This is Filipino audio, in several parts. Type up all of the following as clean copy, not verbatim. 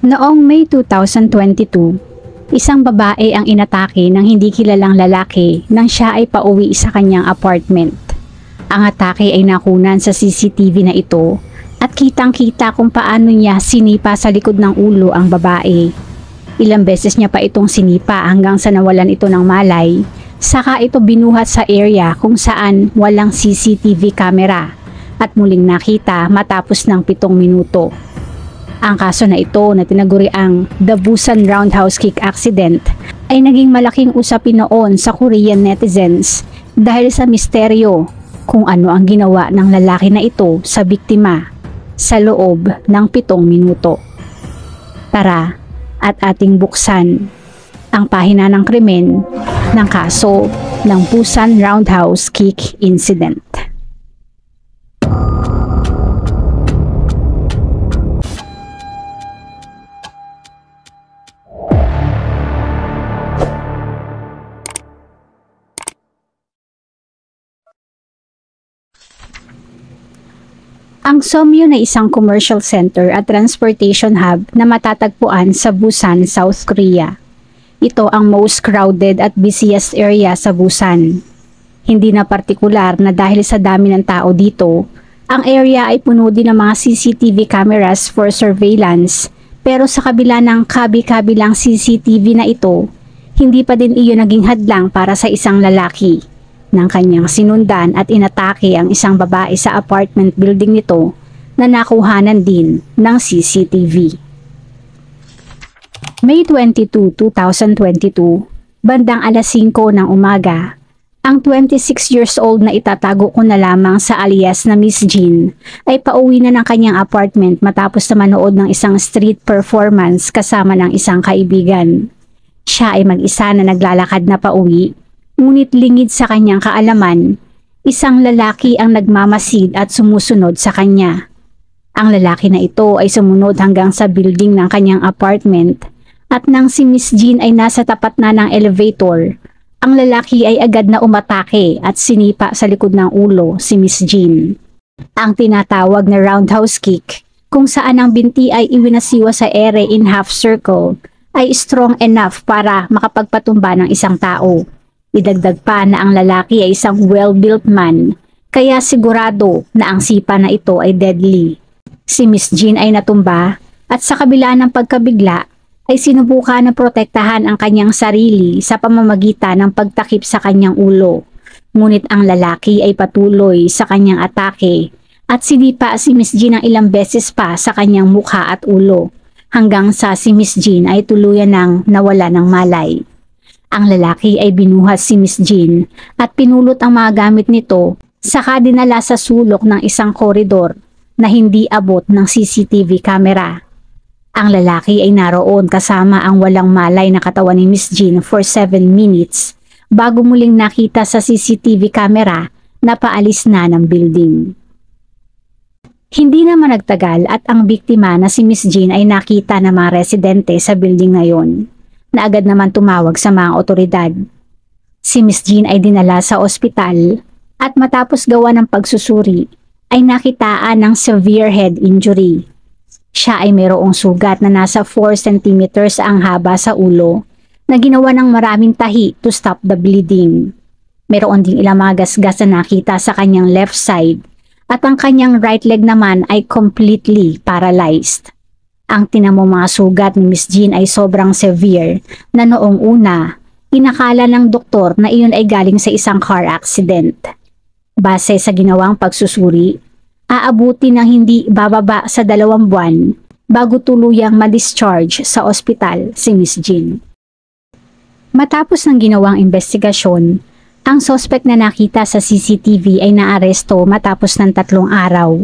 Noong May 2022, isang babae ang inatake ng hindi kilalang lalaki nang siya ay pauwi sa kanyang apartment. Ang atake ay nakunan sa CCTV na ito at kitang-kita kung paano niya sinipa sa likod ng ulo ang babae. Ilang beses niya pa itong sinipa hanggang sa nawalan ito ng malay, saka ito binuhat sa area kung saan walang CCTV camera at muling nakita matapos ng 7 minuto. Ang kaso na ito na tinaguriang The Busan Roundhouse Kick Accident ay naging malaking usapin noon sa Korean netizens dahil sa misteryo kung ano ang ginawa ng lalaki na ito sa biktima sa loob ng 7 minuto. Tara at ating buksan ang pahina ng krimen ng kaso ng Busan Roundhouse Kick Incident. Ang Somyun ay isang commercial center at transportation hub na matatagpuan sa Busan, South Korea. Ito ang most crowded at busiest area sa Busan. Hindi na partikular na dahil sa dami ng tao dito, ang area ay puno din ng mga CCTV cameras for surveillance, pero sa kabila ng kabi-kabilang CCTV na ito, hindi pa din iyon naging hadlang para sa isang lalaki nang kanyang sinundan at inatake ang isang babae sa apartment building nito na nakuhanan din ng CCTV. May 22, 2022, bandang alas 5 ng umaga, ang 26 years old na itatago ko na lamang sa alias na Miss Jean ay pauwi na ng kanyang apartment matapos na manood ng isang street performance kasama ng isang kaibigan. Siya ay mag-isa na naglalakad na pauwi. Ngunit lingid sa kanyang kaalaman, isang lalaki ang nagmamasid at sumusunod sa kanya. Ang lalaki na ito ay sumunod hanggang sa building ng kanyang apartment at nang si Miss Jean ay nasa tapat na ng elevator, ang lalaki ay agad na umatake at sinipa sa likod ng ulo si Miss Jean. Ang tinatawag na roundhouse kick, kung saan ang binti ay iwinasiwa sa ere in half circle, ay strong enough para makapagpatumba ng isang tao. Idagdag pa na ang lalaki ay isang well-built man, kaya sigurado na ang sipa na ito ay deadly. Si Miss Jean ay natumba at sa kabila ng pagkabigla ay sinubukan na protektahan ang kanyang sarili sa pamamagitan ng pagtakip sa kanyang ulo. Ngunit ang lalaki ay patuloy sa kanyang atake at sinipa si Miss Jean ng ilang beses pa sa kanyang mukha at ulo hanggang sa si Miss Jean ay tuluyan ng nawala ng malay. Ang lalaki ay binuhat si Miss Jean at pinulot ang mga gamit nito saka dinala sa sulok ng isang koridor na hindi abot ng CCTV camera. Ang lalaki ay naroon kasama ang walang malay na katawan ni Miss Jean for 7 minutes bago muling nakita sa CCTV camera na paalis na ng building. Hindi naman nagtagal at ang biktima na si Miss Jean ay nakita ng mga residente sa building na yon, na agad naman tumawag sa mga otoridad. Si Miss Jean ay dinala sa ospital at matapos gawa ng pagsusuri ay nakitaan ng severe head injury. Siya ay mayroong sugat na nasa 4 cm ang haba sa ulo na ginawa ng maraming tahi to stop the bleeding. Mayroon ding ilang mga gasgas na nakita sa kanyang left side at ang kanyang right leg naman ay completely paralyzed. Ang tinamong mga sugat ni Miss Jean ay sobrang severe na noong una, inakala ng doktor na iyon ay galing sa isang car accident. Base sa ginawang pagsusuri, aabuti ng hindi bababa sa 2 buwan bago tuluyang ma-discharge sa ospital si Miss Jean. Matapos ng ginawang investigasyon, ang suspect na nakita sa CCTV ay naaresto matapos ng 3 araw.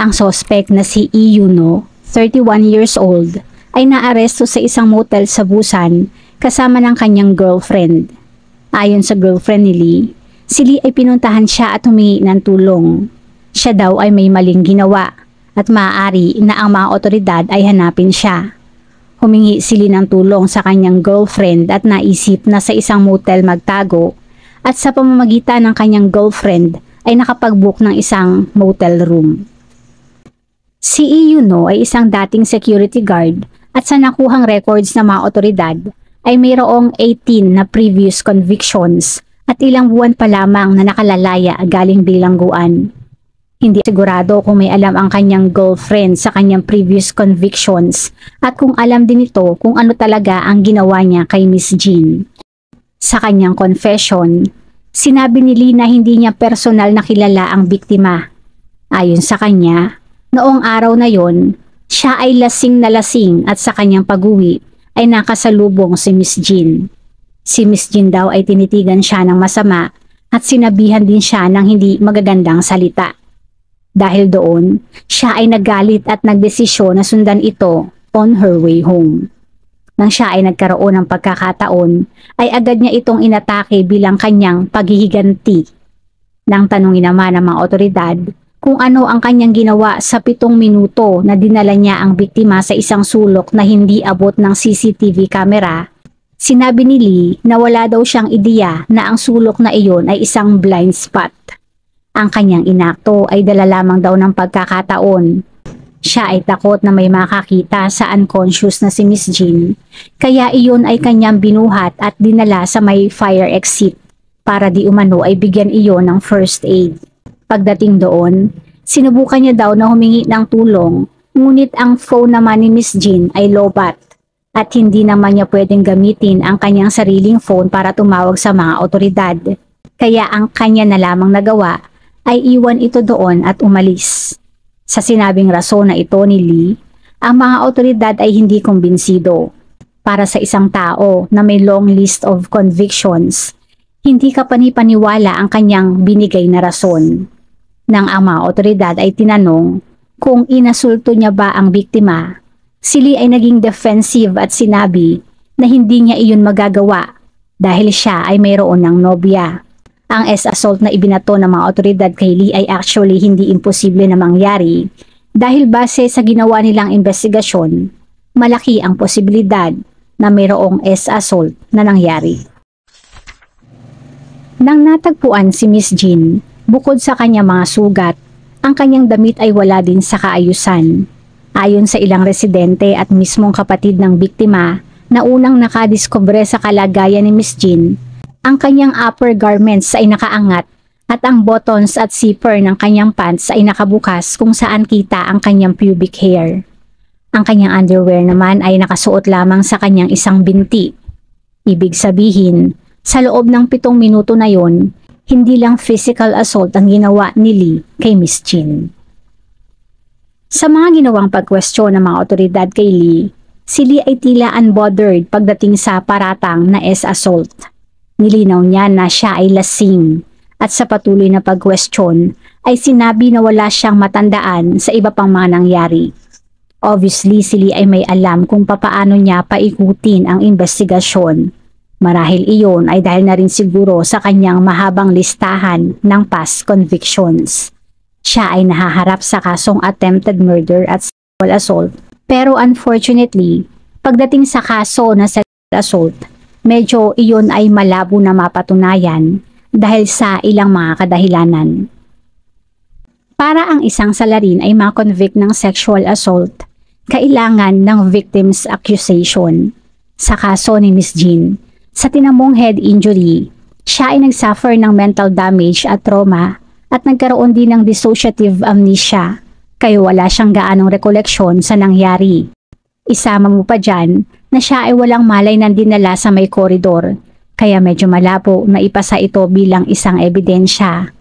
Ang suspect na si Lee Yuno, 31 years old, ay naaresto sa isang motel sa Busan kasama ng kanyang girlfriend. Ayon sa girlfriend ni Lee, si Lee ay pinuntahan siya at humingi ng tulong. Siya daw ay may maling ginawa at maaari na ang mga otoridad ay hanapin siya. Humingi si Lee ng tulong sa kanyang girlfriend at naisip na sa isang motel magtago at sa pamamagitan ng kanyang girlfriend ay nakapag-book ng isang motel room. Si Lee Yuno ay isang dating security guard At sa nakuhang records ng mga otoridad ay mayroong 18 na previous convictions at ilang buwan pa lamang na nakalalaya galing bilangguan. Hindi sigurado kung may alam ang kanyang girlfriend sa kanyang previous convictions at kung alam din ito kung ano talaga ang ginawa niya kay Miss Jean. Sa kanyang confession, sinabi ni Lee na hindi niya personal na kilala ang biktima. Ayon sa kanya, noong araw na yon, siya ay lasing na lasing at sa kanyang pag-uwi ay nakasalubong si Miss Jean. Si Miss Jean daw ay tinitigan siya ng masama at sinabihan din siya ng hindi magagandang salita. Dahil doon, siya ay nagalit at nagdesisyon na sundan ito on her way home. Nang siya ay nagkaroon ng pagkakataon, ay agad niya itong inatake bilang kanyang paghihiganti. Nang tanungin naman ng mga otoridad kung ano ang kanyang ginawa sa 7 minuto na dinala niya ang biktima sa isang sulok na hindi abot ng CCTV camera, sinabi ni Lee na wala daw siyang ideya na ang sulok na iyon ay isang blind spot. Ang kanyang inakto ay dala lamang daw ng pagkakataon. Siya ay takot na may makakita sa unconscious na si Miss Jean, kaya iyon ay kanyang binuhat at dinala sa may fire exit para di umano ay bigyan iyon ng first aid. Pagdating doon, sinubukan niya daw na humingi ng tulong, ngunit ang phone naman ni Miss Jean ay lobat at hindi naman niya pwedeng gamitin ang kanyang sariling phone para tumawag sa mga otoridad. Kaya ang kanya na lamang nagawa ay iwan ito doon at umalis. Sa sinabing rason na ito ni Lee, ang mga otoridad ay hindi kumbinsido. Para sa isang tao na may long list of convictions, hindi ka panipaniwala ang kanyang binigay na rason. Nang ang mga otoridad ay tinanong kung inasulto niya ba ang biktima, si Lee ay naging defensive at sinabi na hindi niya iyon magagawa dahil siya ay mayroon ng nobya. Ang assault na ibinato ng mga otoridad kay Lee ay actually hindi imposible na mangyari dahil base sa ginawa nilang investigasyon, malaki ang posibilidad na mayroong assault na nangyari. Nang natagpuan si Miss Jean, bukod sa kanyang mga sugat, ang kanyang damit ay wala din sa kaayusan. Ayon sa ilang residente at mismong kapatid ng biktima na unang nakadiskubre sa kalagayan ni Miss Jean, ang kanyang upper garments ay nakaangat at ang buttons at zipper ng kanyang pants ay nakabukas kung saan kita ang kanyang pubic hair. Ang kanyang underwear naman ay nakasuot lamang sa kanyang isang binti. Ibig sabihin, sa loob ng 7 minuto na yon, hindi lang physical assault ang ginawa ni Lee kay Miss Jean. Sa mga ginawang pagkwestiyon ng mga otoridad kay Lee, si Lee ay tila unbothered pagdating sa paratang na assault. Nilinaw niya na siya ay lasing at sa patuloy na pag-question ay sinabi na wala siyang matandaan sa iba pang mga nangyari. Obviously, si Lee ay may alam kung papaano niya paikutin ang investigasyon. Marahil iyon ay dahil na rin siguro sa kanyang mahabang listahan ng past convictions. Siya ay nahaharap sa kasong attempted murder at sexual assault. Pero unfortunately, pagdating sa kaso na sexual assault, medyo iyon ay malabo na mapatunayan dahil sa ilang mga kadahilanan. Para ang isang salarin ay ma-convict ng sexual assault, kailangan ng victim's accusation. Sa kaso ni Miss Jean, sa tinamong head injury, siya ay nagsuffer ng mental damage at trauma at nagkaroon din ng dissociative amnesia, kaya wala siyang gaanong rekoleksyon sa nangyari. Isama mo pa dyan na siya ay walang malay na dinala sa may koridor, kaya medyo malabo na ipasa ito bilang isang ebidensya.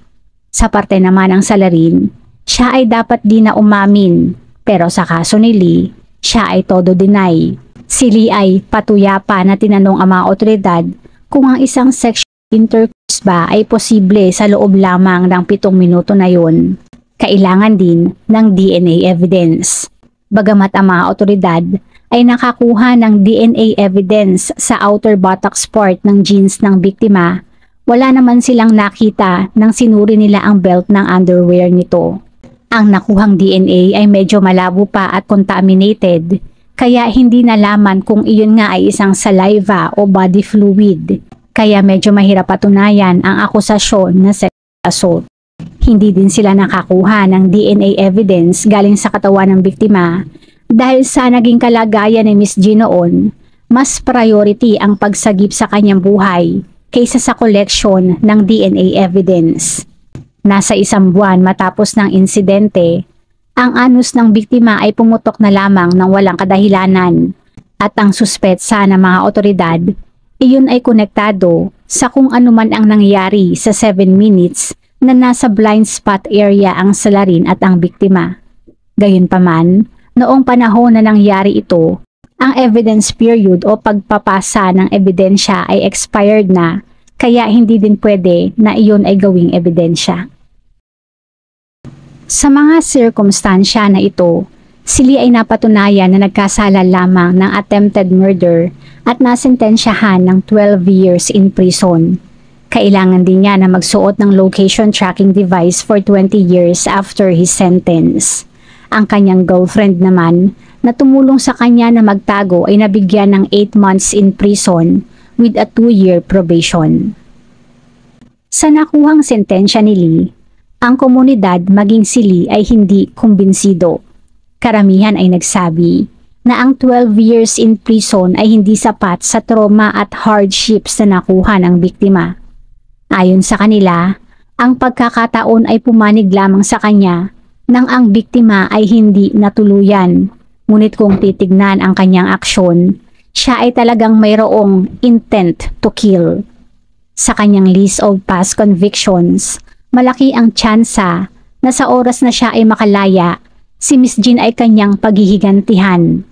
Sa parte naman ng salarin, siya ay dapat din na umamin, pero sa kaso ni Lee, siya ay todo deny. Si Lee ay patuyapa na tinanong ang mga otoridad kung ang isang sexual intercourse ba ay posible sa loob lamang ng 7 minuto na yun. Kailangan din ng DNA evidence. Bagamat ang mga otoridad ay nakakuha ng DNA evidence sa outer buttocks part ng jeans ng biktima, wala naman silang nakita nang sinuri nila ang belt ng underwear nito. Ang nakuhang DNA ay medyo malabo pa at contaminated, kaya hindi nalaman kung iyon nga ay isang saliva o body fluid, kaya medyo mahirap patunayan ang akusasyon na sexual assault. Hindi din sila nakakuha ng DNA evidence galing sa katawan ng biktima Dahil sa naging kalagayan ni Miss G noon, mas priority ang pagsagip sa kanyang buhay kaysa sa collection ng DNA evidence. Nasa 1 buwan matapos ng insidente, ang anus ng biktima ay pumutok na lamang ng walang kadahilanan at ang suspetsa ng mga otoridad, iyon ay konektado sa kung anuman ang nangyari sa 7 minutes na nasa blind spot area ang salarin at ang biktima. Gayunpaman, noong panahon na nangyari ito, ang evidence period o pagpapasa ng ebidensya ay expired na, kaya hindi din pwede na iyon ay gawing ebidensya. Sa mga sirkumstansya na ito, si Lee ay napatunayan na nagkasala lamang ng attempted murder at nasentensyahan ng 12 years in prison. Kailangan din niya na magsuot ng location tracking device for 20 years after his sentence. Ang kanyang girlfriend naman na tumulong sa kanya na magtago ay nabigyan ng 8 months in prison with a 2-year probation. Sa nakuhang sentensya ni Lee, ang komunidad maging si Lee ay hindi kumbinsido. Karamihan ay nagsabi na ang 12 years in prison ay hindi sapat sa trauma at hardships na nakuha ng biktima. Ayon sa kanila, ang pagkakataon ay pumanig lamang sa kanya nang ang biktima ay hindi natuluyan. Ngunit kung titignan ang kanyang aksyon, siya ay talagang mayroong intent to kill. Sa kanyang list of past convictions, malaki ang tsansa na sa oras na siya ay makalaya, si Miss Jean ay kanyang paghihigantihan.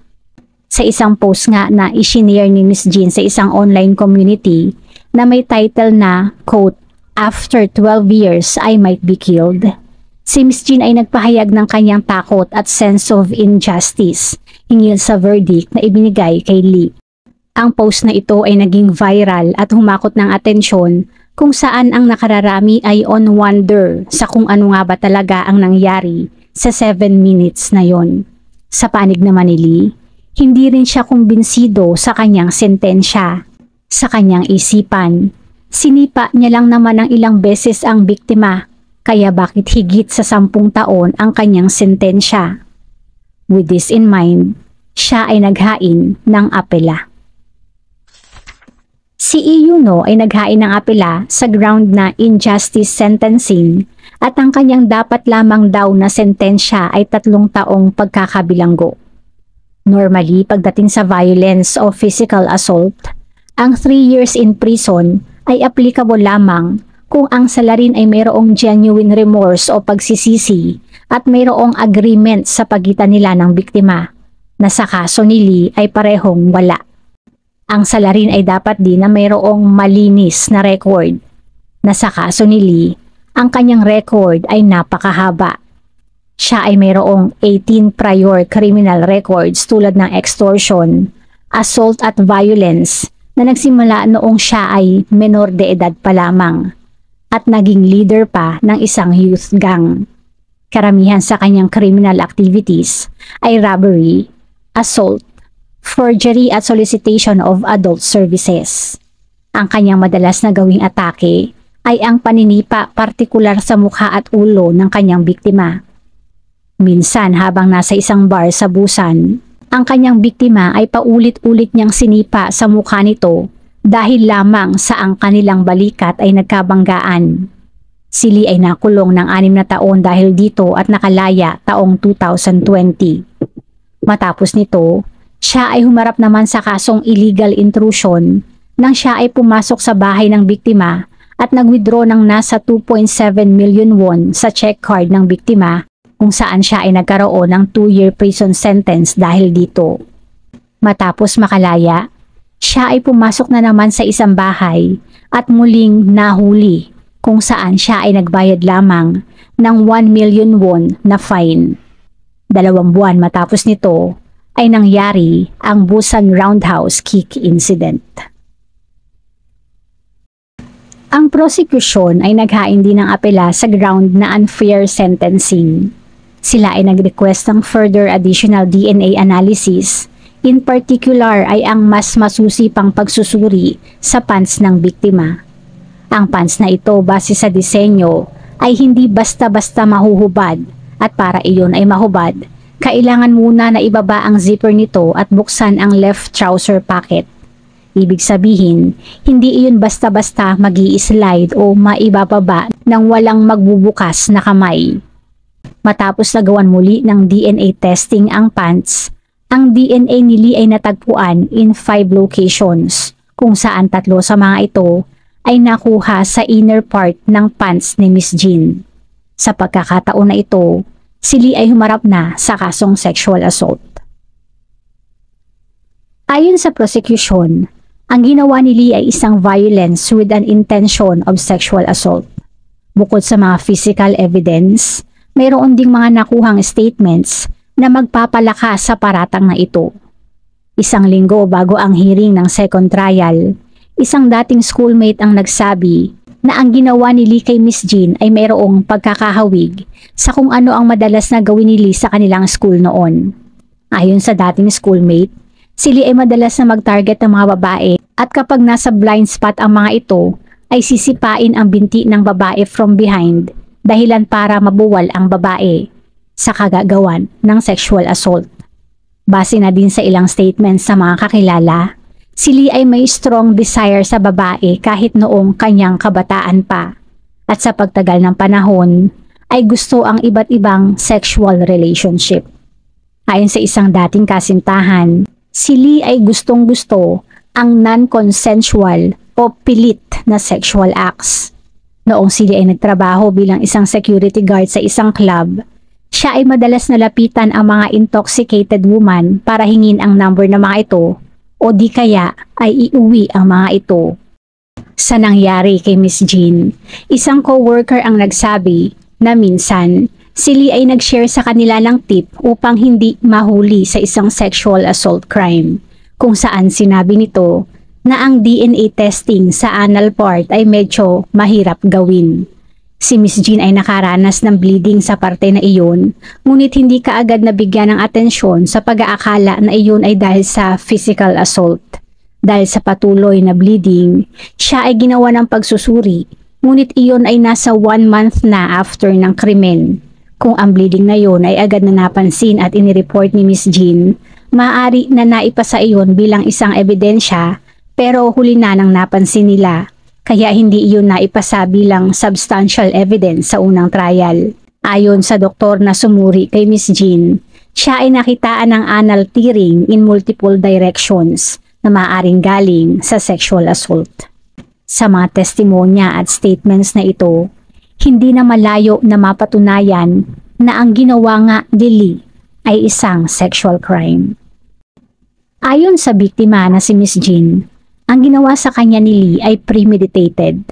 Sa isang post nga na isinare ni Miss Jean sa isang online community na may title na, quote, "After 12 years, I might be killed." Si Miss Jean ay nagpahayag ng kanyang takot at sense of injustice hinggil sa verdict na ibinigay kay Lee. Ang post na ito ay naging viral at humakot ng atensyon kung saan ang nakararami ay on wonder sa kung ano nga ba talaga ang nangyari sa 7 minutes na yon. Sa panig naman ni Lee, hindi rin siya kumbinsido sa kanyang sentensya. Sa kanyang isipan, sinipa niya lang naman ng ilang beses ang biktima, kaya bakit higit sa 10 taon ang kanyang sentensya? With this in mind, siya ay naghain ng apela. Si Yuno ay naghain ng apela sa ground na injustice sentencing at ang kanyang dapat lamang daw na sentensya ay 3 taong pagkakabilanggo. Normally, pagdating sa violence o physical assault, ang 3 years in prison ay applicable lamang kung ang salarin ay mayroong genuine remorse o pagsisisi at mayroong agreement sa pagitan nila ng biktima, na sa kaso ni Lee ay parehong wala. Ang salarin ay dapat din na mayroong malinis na record, na sa kaso ni Lee, ang kanyang record ay napakahaba. Siya ay mayroong 18 prior criminal records tulad ng extortion, assault at violence na nagsimula noong siya ay menor de edad pa lamang at naging leader pa ng isang youth gang. Karamihan sa kanyang criminal activities ay robbery, assault, forgery at solicitation of adult services. Ang kanyang madalas na gawing atake ay ang paninipa partikular sa mukha at ulo ng kanyang biktima. Minsan habang nasa isang bar sa Busan, ang kanyang biktima ay paulit-ulit niyang sinipa sa mukha nito dahil lamang sa ang kanilang balikat ay nagkabanggaan. Si Lee ay nakulong ng 6 na taon dahil dito at nakalaya taong 2020. Matapos nito, siya ay humarap naman sa kasong illegal intrusion nang siya ay pumasok sa bahay ng biktima at nag-withdraw ng nasa 2.7 million won sa check card ng biktima kung saan siya ay nagkaroon ng 2-year prison sentence dahil dito. Matapos makalaya, siya ay pumasok na naman sa isang bahay at muling nahuli kung saan siya ay nagbayad lamang ng 1 million won na fine. 2 buwan matapos nito, ay nangyari ang Busan Roundhouse Kick Incident. Ang prosecution ay naghain din ng apela sa ground na unfair sentencing. Sila ay nag-request ng further additional DNA analysis. In particular ay ang mas masusi pang pagsusuri sa pants ng biktima. Ang pants na ito base sa disenyo ay hindi basta-basta mahuhubad at para iyon ay mahubad, Kailangan muna na ibaba ang zipper nito at buksan ang left trouser pocket. Ibig sabihin, hindi iyon basta-basta mag-i-slide o maibababa ng walang magbubukas na kamay. Matapos nagawan muli ng DNA testing ang pants, ang DNA ni Lee ay natagpuan in 5 locations, kung saan 3 sa mga ito ay nakuha sa inner part ng pants ni Miss Jean. Sa pagkakataon na ito, si Lee ay humarap na sa kasong sexual assault. Ayon sa prosecution, ang ginawa ni Lee ay isang violence with an intention of sexual assault. Bukod sa mga physical evidence, mayroon ding mga nakuhang statements na magpapalakas sa paratang na ito. Isang linggo bago ang hearing ng second trial, isang dating schoolmate ang nagsabi na ang ginawa ni Lee kay Miss Jean ay mayroong pagkakahawig sa kung ano ang madalas na gawin ni Lee sa kanilang school noon. Ayon sa dating schoolmate, si Lee ay madalas na mag-target ng mga babae at kapag nasa blind spot ang mga ito, ay sisipain ang binti ng babae from behind dahilan para mabuwal ang babae sa kagagawan ng sexual assault. Base na din sa ilang statements sa mga kakilala, si Lee ay may strong desire sa babae kahit noong kanyang kabataan pa. At sa pagtagal ng panahon, ay gusto ang iba't ibang sexual relationship. Ayon sa isang dating kasintahan, si Lee ay gustong-gusto ang non-consensual o pilit na sexual acts. Noong si Lee ay nagtrabaho bilang isang security guard sa isang club, siya ay madalas nalapitan ang mga intoxicated woman para hingin ang number ng mga ito o di kaya ay iuwi ang mga ito. Sa nangyari kay Miss Jean, isang co-worker ang nagsabi na minsan si Lee ay nag-share sa kanila ng tip upang hindi mahuli sa isang sexual assault crime, kung saan sinabi nito na ang DNA testing sa anal part ay medyo mahirap gawin. Si Miss Jean ay nakaranas ng bleeding sa parte na iyon, ngunit hindi kaagad nabigyan ng atensyon sa pag-aakala na iyon ay dahil sa physical assault. Dahil sa patuloy na bleeding, siya ay ginawa ng pagsusuri, ngunit iyon ay nasa 1 month na after ng krimen. Kung ang bleeding na iyon ay agad na napansin at inireport ni Miss Jean, maaari na naipasa iyon bilang isang ebidensya, pero huli na nang napansin nila. Kaya hindi iyon naipasa bilang substantial evidence sa unang trial. Ayon sa doktor na sumuri kay Miss Jean, siya ay nakitaan ng anal tearing in multiple directions na maaaring galing sa sexual assault. Sa mga testimonya at statements na ito, hindi na malayo na mapatunayan na ang ginawa nga ni Lee ay isang sexual crime. Ayon sa biktima na si Miss Jean, ang ginawa sa kanya ni Lee ay premeditated.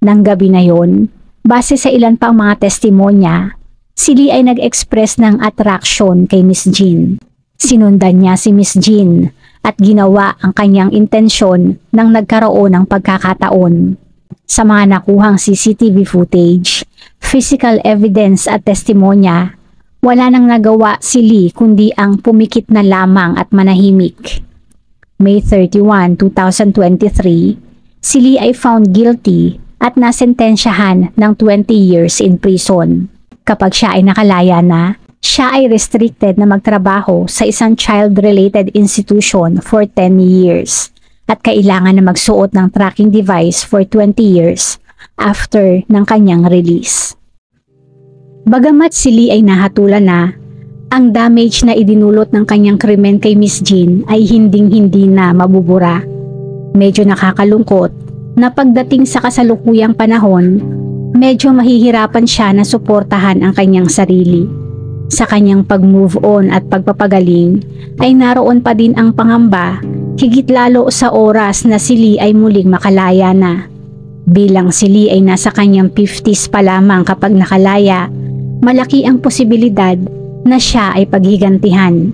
Nang gabi na yon, base sa ilan pang mga testimonya, si Lee ay nag-express ng attraction kay Miss Jean. Sinundan niya si Miss Jean at ginawa ang kanyang intensyon nang nagkaroon ng pagkakataon. Sa mga nakuhang CCTV footage, physical evidence at testimonya, wala nang nagawa si Lee kundi ang pumikit na lamang at manahimik. May 31, 2023, si Lee ay found guilty at nasentensyahan ng 20 years in prison. Kapag siya ay nakalaya na, siya ay restricted na magtrabaho sa isang child-related institution for 10 years at kailangan na magsuot ng tracking device for 20 years after ng kanyang release. Bagamat si Lee ay nahatulan na, ang damage na idinulot ng kanyang krimen kay Miss Jean ay hinding-hindi na mabubura. Medyo nakakalungkot na pagdating sa kasalukuyang panahon, medyo mahihirapan siya na suportahan ang kanyang sarili. Sa kanyang pag-move on at pagpapagaling, ay naroon pa din ang pangamba, higit lalo sa oras na si Lee ay muling makalaya na. Bilang si Lee ay nasa kanyang 50s pa lamang kapag nakalaya, malaki ang posibilidad na siya ay paghigantihan.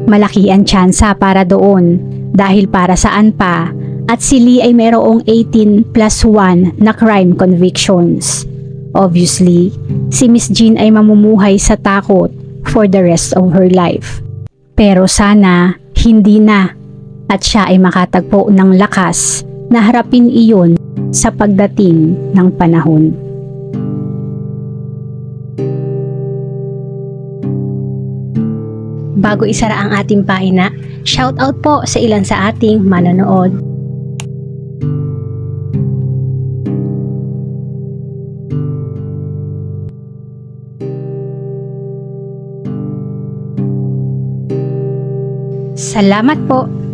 Malaki ang tsansa para doon dahil para saan pa at si Lee ay mayroong 18+1 na crime convictions. Obviously, si Miss Jean ay mamumuhay sa takot for the rest of her life. Pero sana hindi na at siya ay makatagpo ng lakas na harapin iyon sa pagdating ng panahon. Bago isara ang ating pahina, shoutout po sa ilan sa ating manonood. Salamat po!